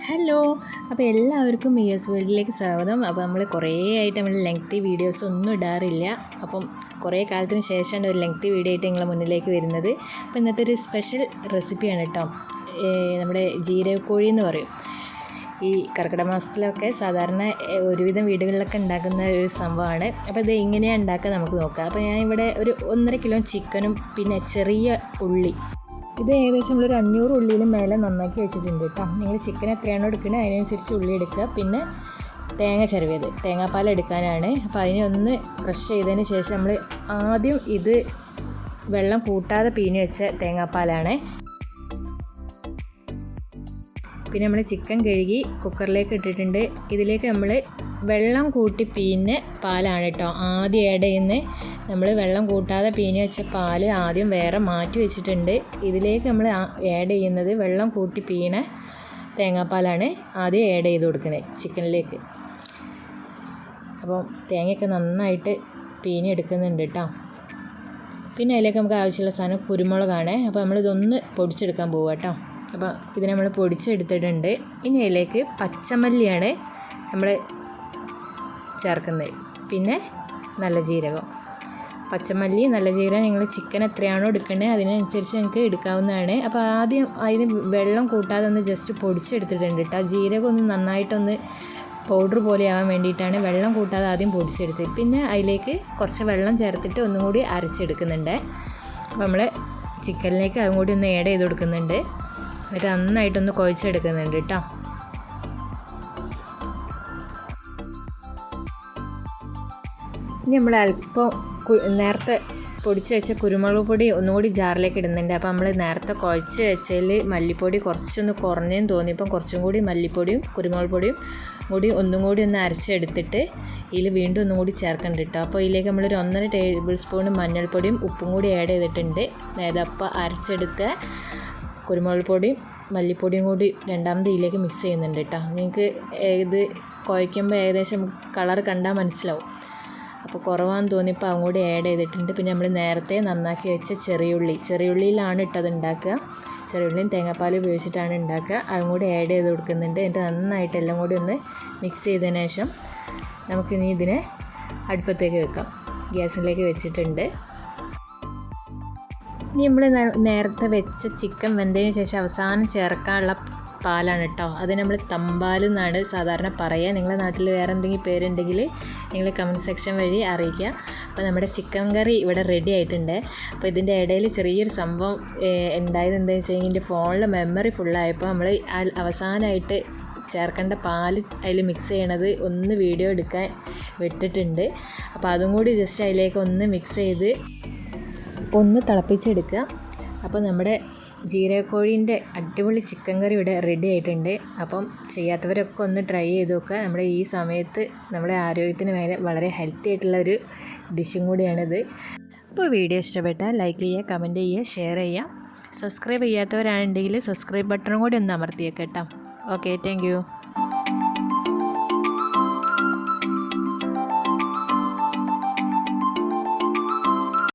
Hello, അപ്പോൾ എല്ലാവർക്കും US വേൾഡിലേക്ക് സ്വാഗതം. അപ്പോൾ നമ്മൾ കുറേ ആയിട്ട് നമ്മൾ ലെങ്തി വീഡിയോസ് ഒന്നും ഇടാറില്ല. അപ്പം കുറേ കാലത്തിന് ശേഷമാണ് ഒരു ലെങ്തി വീഡിയോ ആയിട്ട് നിങ്ങളുടെ മുന്നിലേക്ക് വരുന്നത്. അപ്പോൾ ഇന്നത്തെ ഒരു സ്പെഷ്യൽ റെസിപ്പിയാണ് കേട്ടോ. നമ്മുടെ ജീരകക്കോഴി എന്ന് പറയും. ഈ കർക്കിടക മാസത്തിലൊക്കെ സാധാരണ ഒരുവിധം വീടുകളിലൊക്കെ ഉണ്ടാക്കുന്ന ഒരു സംഭവമാണ്. അപ്പോൾ ഇത് എങ്ങനെയാണ് ഉണ്ടാക്കുക നമുക്ക് നോക്കാം. അപ്പോൾ ഞാൻ ഇവിടെ ഒരു 1.5 കിലോ ചിക്കനും പിന്നെ ചെറിയ ഉള്ളി, ഇത് ഏകദേശം നമ്മളൊരു 500 ഉള്ളിയിലും മേലെ നന്നാക്കി വെച്ചിട്ടുണ്ട് കേട്ടോ. നിങ്ങൾ ചിക്കൻ എത്രയാണോ എടുക്കുന്നത് അതിനനുസരിച്ച് ഉള്ളി എടുക്കുക. പിന്നെ തേങ്ങ ചിരവിയത്, തേങ്ങാപ്പാൽ എടുക്കാനാണ്. അപ്പോൾ അതിനെ ഒന്ന് ക്രഷ് ചെയ്തതിന് ശേഷം നമ്മൾ ആദ്യം ഇത് വെള്ളം കൂട്ടാതെ പിഴിഞ്ഞ് വെച്ച തേങ്ങാപ്പാലാണ്. പിന്നെ നമ്മൾ ചിക്കൻ കഴുകി കുക്കറിലേക്ക് ഇട്ടിട്ടുണ്ട്. ഇതിലേക്ക് നമ്മൾ വെള്ളം കൂട്ടി പിഴിഞ്ഞ പാലാണ് കേട്ടോ ആദ്യം ആഡ് ചെയ്യുന്നത്. നമ്മൾ വെള്ളം കൂട്ടാതെ പിഴിഞ്ഞ് വെച്ച പാൽ ആദ്യം വേറെ മാറ്റി വെച്ചിട്ടുണ്ട്. ഇതിലേക്ക് നമ്മൾ ആഡ് ചെയ്യുന്നത് വെള്ളം കൂട്ടി പിഴിഞ്ഞ തേങ്ങാപ്പാലാണ് ആദ്യം ആഡ് ചെയ്ത് കൊടുക്കുന്നത് ചിക്കനിലേക്ക്. അപ്പോൾ തേങ്ങയൊക്കെ നന്നായിട്ട് പിഴിഞ്ഞെടുക്കുന്നുണ്ട് കേട്ടോ. പിന്നെ അതിലേക്ക് നമുക്ക് ആവശ്യമുള്ള സാധനം കുരുമുളകാണ്. അപ്പോൾ നമ്മളിതൊന്ന് പൊടിച്ചെടുക്കാൻ പോവുക കേട്ടോ. അപ്പോൾ ഇത് നമ്മൾ പൊടിച്ചെടുത്തിട്ടുണ്ട്. ഇനി അതിലേക്ക് പച്ചമല്ലിയാണ് നമ്മൾ ചേർക്കുന്നത്. പിന്നെ നല്ല ജീരകം, പച്ചമല്ലി, നല്ല ജീരകം നിങ്ങൾ ചിക്കൻ എത്രയാണോ എടുക്കേണ്ടത് അതിനനുസരിച്ച് നിങ്ങൾക്ക് എടുക്കാവുന്നതാണ്. അപ്പോൾ ആദ്യം അതിന് വെള്ളം കൂട്ടാതെ ഒന്ന് ജസ്റ്റ് പൊടിച്ചെടുത്തിട്ടുണ്ട് കേട്ടോ. ജീരകം ഒന്ന് നന്നായിട്ടൊന്ന് പൗഡർ പോലെ ആവാൻ വേണ്ടിയിട്ടാണ് വെള്ളം കൂട്ടാതെ ആദ്യം പൊടിച്ചെടുത്തത്. പിന്നെ അതിലേക്ക് കുറച്ച് വെള്ളം ചേർത്തിട്ട് ഒന്നും കൂടി അരച്ചെടുക്കുന്നുണ്ട്. അപ്പോൾ നമ്മൾ ചിക്കനിലേക്ക് അതും കൂടി ഒന്ന് ആഡ് ചെയ്ത് കൊടുക്കുന്നുണ്ട്. എന്നിട്ട് നന്നായിട്ടൊന്ന് കുഴച്ചെടുക്കുന്നുണ്ട് കേട്ടോ. ഇനി നമ്മൾ അല്പം നേരത്തെ പൊടിച്ച് വെച്ച കുരുമുളക് പൊടി ഒന്നുകൂടി ജാറിലേക്ക് ഇടുന്നുണ്ട്. അപ്പോൾ നമ്മൾ നേരത്തെ കുഴച്ച് വെച്ചതിൽ മല്ലിപ്പൊടി കുറച്ചൊന്ന് കുറഞ്ഞെന്ന് തോന്നിയപ്പം കുറച്ചും കൂടി മല്ലിപ്പൊടിയും കുരുമുളക് പൊടിയും കൂടി ഒന്നും കൂടി ഒന്ന് അരച്ചെടുത്തിട്ട് ഇതിൽ വീണ്ടും ഒന്നും കൂടി ചേർക്കുന്നുണ്ട് കേട്ടോ. അപ്പോൾ ഇതിലേക്ക് നമ്മളൊരു 1.5 ടേബിൾ സ്പൂൺ മഞ്ഞൾപ്പൊടിയും ഉപ്പും കൂടി ആഡ് ചെയ്തിട്ടുണ്ട്. അതായത് അപ്പോൾ അരച്ചെടുത്ത കുരുമുളക് പൊടിയും മല്ലിപ്പൊടിയും കൂടി രണ്ടാമത് ഇതിലേക്ക് മിക്സ് ചെയ്യുന്നുണ്ട് കേട്ടോ. നിങ്ങൾക്ക് ഇത് കുഴയ്ക്കുമ്പോൾ ഏകദേശം കളർ കണ്ടാൽ മനസ്സിലാവും. അപ്പോൾ കുറവാന്ന് തോന്നിയപ്പോൾ അതും കൂടി ആഡ് ചെയ്തിട്ടുണ്ട്. പിന്നെ നമ്മൾ നേരത്തെ നന്നാക്കി വെച്ച ചെറിയുള്ളിയിലാണ് ഇട്ടത് ഉണ്ടാക്കുക. ചെറിയുള്ളിയും തേങ്ങാപ്പാൽ ഉപയോഗിച്ചിട്ടാണ് ഉണ്ടാക്കുക. അതും കൂടി ആഡ് ചെയ്ത് കൊടുക്കുന്നുണ്ട്. എന്നിട്ട് നന്നായിട്ട് എല്ലാം കൂടി ഒന്ന് മിക്സ് ചെയ്തതിന് ശേഷം നമുക്കിനി ഇതിനെ അടുപ്പത്തേക്ക് വെക്കാം. ഗ്യാസിലേക്ക് വെച്ചിട്ടുണ്ട്. ഇനി നമ്മൾ നേരത്തെ വെച്ച ചിക്കൻ വെന്തതിന് ശേഷം അവസാനം ചേർക്കാനുള്ള പാലാണ് കേട്ടോ. അത് നമ്മൾ തമ്പാൽ എന്നാണ് സാധാരണ പറയുക. നിങ്ങളുടെ നാട്ടിൽ വേറെ എന്തെങ്കിലും പേരുണ്ടെങ്കിൽ നിങ്ങൾ കമൻറ്റ് സെക്ഷൻ വഴി അറിയിക്കുക. അപ്പോൾ നമ്മുടെ ചിക്കൻ കറി ഇവിടെ റെഡി ആയിട്ടുണ്ട്. അപ്പോൾ ഇതിൻ്റെ ഇടയിൽ ചെറിയൊരു സംഭവം ഉണ്ടായത് എന്താണെന്ന് വെച്ച് കഴിഞ്ഞാൽ എൻ്റെ ഫോണിൽ മെമ്മറി ഫുള്ളായപ്പോൾ നമ്മൾ അവസാനമായിട്ട് ചേർക്കേണ്ട പാൽ അതിൽ മിക്സ് ചെയ്യണത് ഒന്ന് വീഡിയോ എടുക്കാൻ വിട്ടിട്ടുണ്ട്. അപ്പോൾ അതും കൂടി ജസ്റ്റ് അതിലേക്ക് ഒന്ന് മിക്സ് ചെയ്ത് ഒന്ന് തിളപ്പിച്ചെടുക്കുക. അപ്പോൾ നമ്മുടെ ജീരകക്കോഴീൻ്റെ അടിപൊളി ചിക്കൻ കറി ഇവിടെ റെഡി ആയിട്ടുണ്ട്. അപ്പം ചെയ്യാത്തവരൊക്കെ ഒന്ന് ട്രൈ ചെയ്ത് നോക്കുക. നമ്മുടെ ഈ സമയത്ത് നമ്മുടെ ആരോഗ്യത്തിന് വളരെ ഹെൽത്തി ആയിട്ടുള്ള ഒരു ഡിഷും കൂടിയാണിത്. അപ്പോൾ വീഡിയോ ഇഷ്ടപ്പെട്ടാൽ ലൈക്ക് ചെയ്യുക, കമൻറ്റ് ചെയ്യുക, ഷെയർ ചെയ്യുക. സബ്സ്ക്രൈബ് ചെയ്യാത്തവരാണെന്നുണ്ടെങ്കിൽ സബ്സ്ക്രൈബ് ബട്ടണും കൂടി ഒന്ന് അമർത്തിയേക്കാം കേട്ടോ. Okay, thank you.